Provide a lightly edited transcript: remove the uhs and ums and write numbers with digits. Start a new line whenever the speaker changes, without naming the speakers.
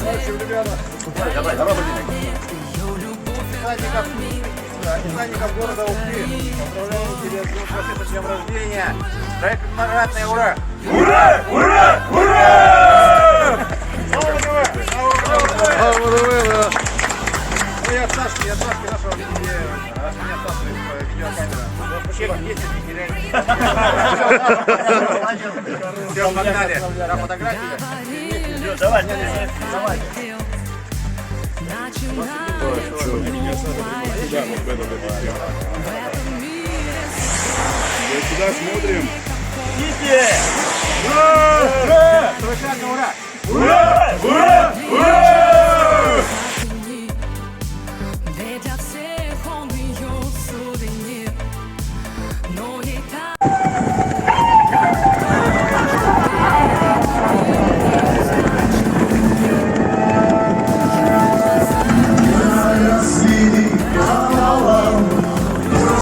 Давай, Десантников города Уфы. Поздравляем тебя с днем рождения. Проект «Маратный», ура!
Ура! Ура! Ура!
Ну, я от Сашки нашего видеокамера. Спасибо. 10 Все, погнали. На фотографии.
Давай,
Давай.
Сюда смотрим.
Ура! Ура!
Ура! Ура!